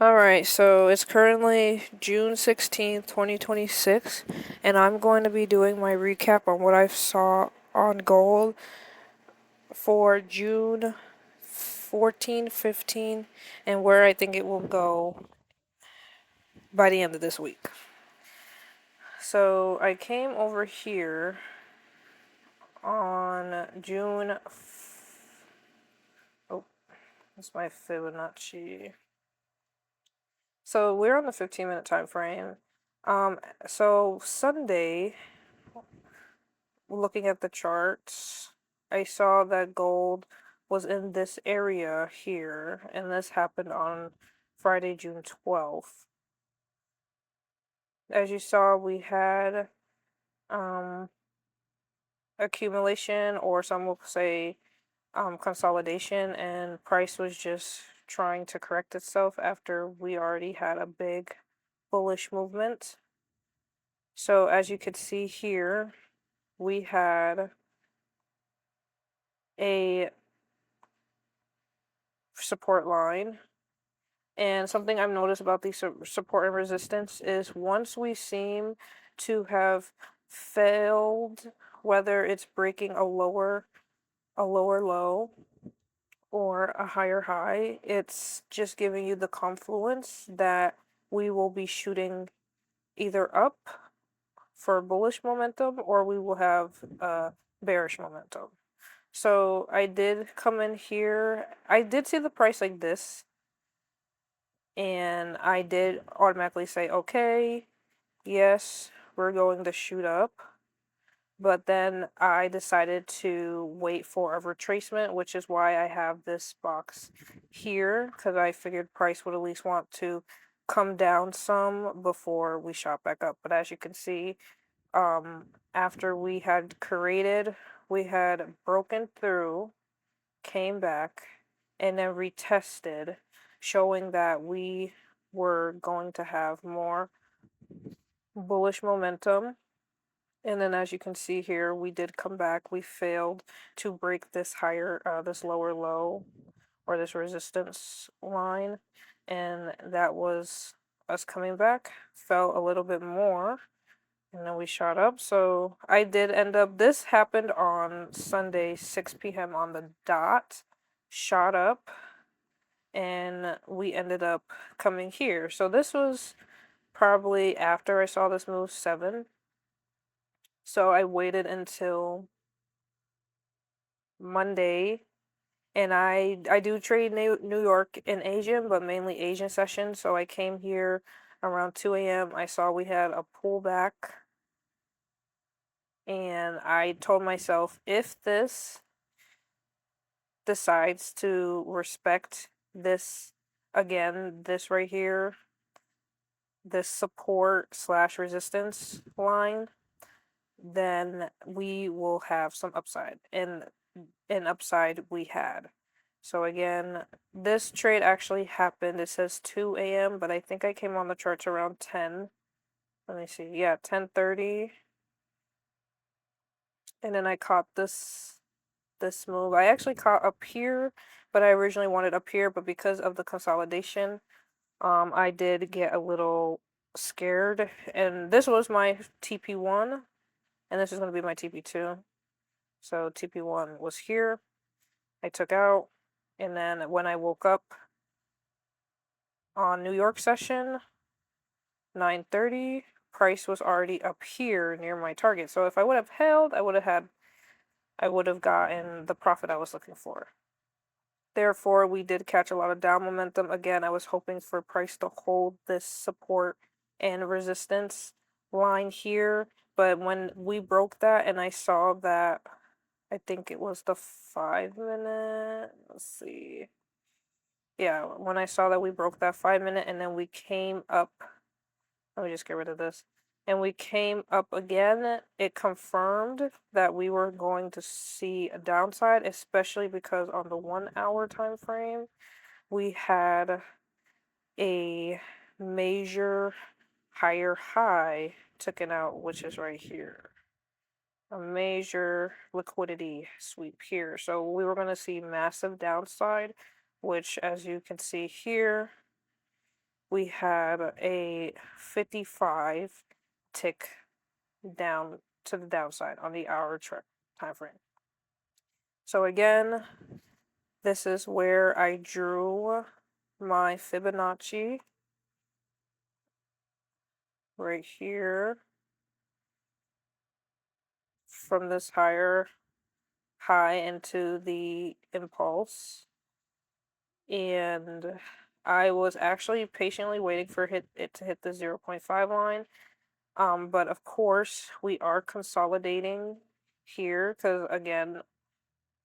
Alright, so it's currently June 16th, 2026, and I'm going to be doing my recap on what I saw on gold for June 14, 15, and where I think it will go by the end of this week. So I came over here on oh, that's my Fibonacci. So we're on the 15-minute time frame. So Sunday, looking at the charts, I saw that gold was in this area here, and this happened on Friday, June 12th. As you saw, we had accumulation, or some will say consolidation, and price was just trying to correct itself after we already had a big bullish movement. So as you could see here, we had a support line. And something I've noticed about these support and resistance is once we seem to have failed, whether it's breaking a lower low or a higher high, it's just giving you the confluence that we will be shooting either up for bullish momentum or we will have bearish momentum. So I did come in here. I did see the price like this, and I did automatically say, okay, yes, we're going to shoot up. But then I decided to wait for a retracement, which is why I have this box here, because I figured price would at least want to come down some before we shot back up. But as you can see, after we had created, we had broken through, came back, and then retested, showing that we were going to have more bullish momentum. And then as you can see here, we did come back. We failed to break this this lower low or this resistance line. And that was us coming back, fell a little bit more, and then we shot up. So I did end up, this happened on Sunday, 6 p.m. on the dot, shot up, and we ended up coming here. So this was probably after I saw this move 7. So I waited until Monday, and I do trade New York and Asian, but mainly Asian sessions. So I came here around 2 a.m. I saw we had a pullback, and I told myself, if this decides to respect this again, this right here, this support slash resistance line, then we will have some upside. And an upside we had. So again, this trade actually happened. It says 2 a.m., but I think I came on the charts around 10. Let me see. Yeah, 10:30. And then I caught this move. I actually caught up here, but I originally wanted up here, but because of the consolidation, I did get a little scared. And this was my TP1, and this is going to be my TP2. So TP1 was here. I took out, and then when I woke up on New York session, 9:30, price was already up here near my target. So if I would have held, I would have gotten the profit I was looking for. Therefore, we did catch a lot of down momentum. Again, I was hoping for price to hold this support and resistance line here, but when we broke that and I saw that, I think it was the 5-minute, let's see. Yeah, when I saw that we broke that 5-minute and then we came up, let me just get rid of this. And we came up again, it confirmed that we were going to see a downside, especially because on the 1-hour time frame, we had a major higher high taken out, which is right here. A major liquidity sweep here. So we were going to see massive downside, which as you can see here, we had a 55 tick down to the downside on the hour time frame. So again, this is where I drew my Fibonacci right here from this higher high into the impulse. And I was actually patiently waiting for it to hit the 0.5 line. But of course, we are consolidating here because, again,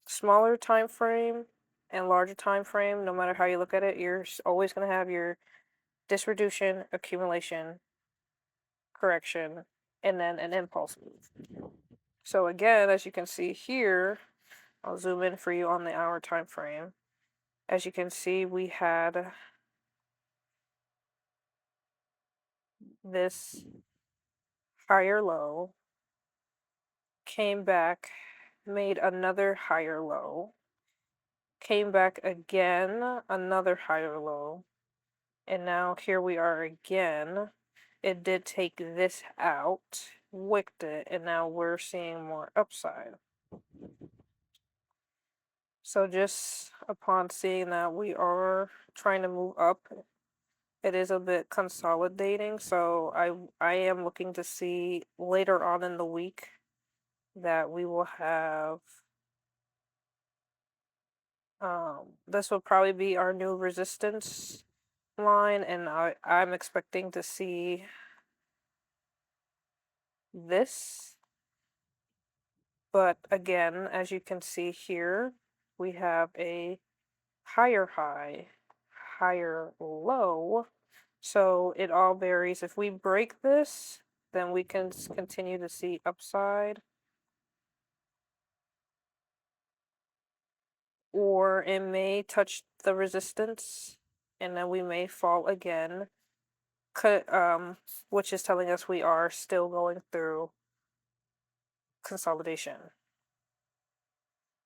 smaller time frame and larger time frame, no matter how you look at it, you're always going to have your distribution, accumulation, correction, and then an impulse move. So again, as you can see here, I'll zoom in for you on the hour time frame. As you can see, we had this higher low, came back, made another higher low, came back again, another higher low, and now here we are again. It did take this out, wicked it, and now we're seeing more upside. So just upon seeing that we are trying to move up, it is a bit consolidating. So I am looking to see later on in the week that we will have this will probably be our new resistance line, and I'm expecting to see this. But again, as you can see here, we have a higher high, higher low. So it all varies. If we break this, then we can continue to see upside. Or it may touch the resistance, and then we may fall again, which is telling us we are still going through consolidation.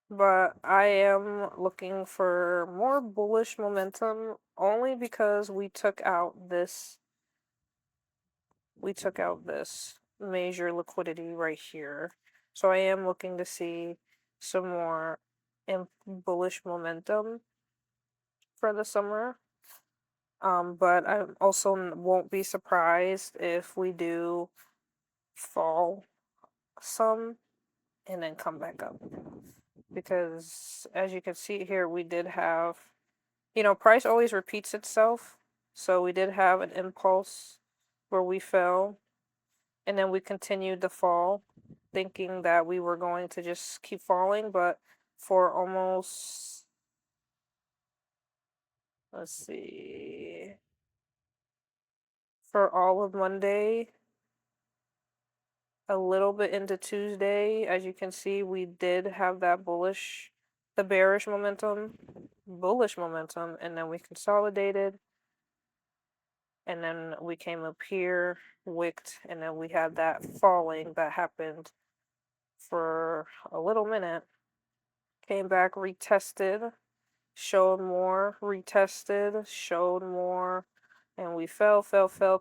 But I am looking for more bullish momentum only because we took out this major liquidity right here. So I am looking to see some more bullish momentum for the summer. But I also won't be surprised if we do fall some and then come back up. Because as you can see here, we did have, price always repeats itself. So we did have an impulse where we fell, and then we continued to fall, thinking that we were going to just keep falling, but for almost, let's see, for all of Monday, a little bit into Tuesday, as you can see, we did have that the bearish momentum, bullish momentum, and then we consolidated, and then we came up here, wicked, and then we had that falling that happened for a little minute, came back, retested, showed more, retested, showed more, and we fell,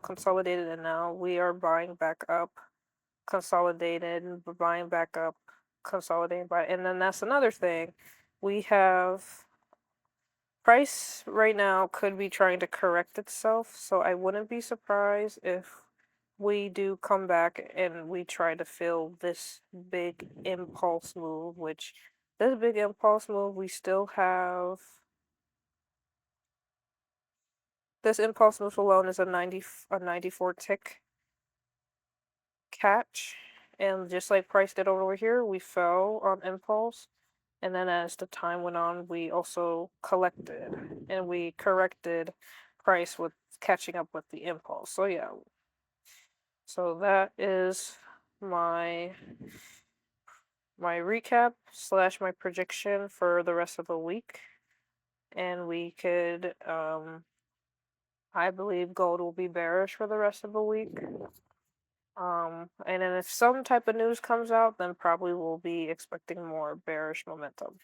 consolidated, and now we are buying back up, consolidated, buying back up, consolidating, and then that's another thing. We have price right now could be trying to correct itself, so I wouldn't be surprised if we do come back and we try to fill this big impulse move, which this big impulse move, we still have. This impulse move alone is a 94 tick catch, and just like price did over here, we fell on impulse, and then as the time went on, we also collected, and we corrected price with catching up with the impulse. So yeah, so that is my recap / my prediction for the rest of the week, and we could I believe gold will be bearish for the rest of the week. And then if some type of news comes out, then probably we'll be expecting more bearish momentum.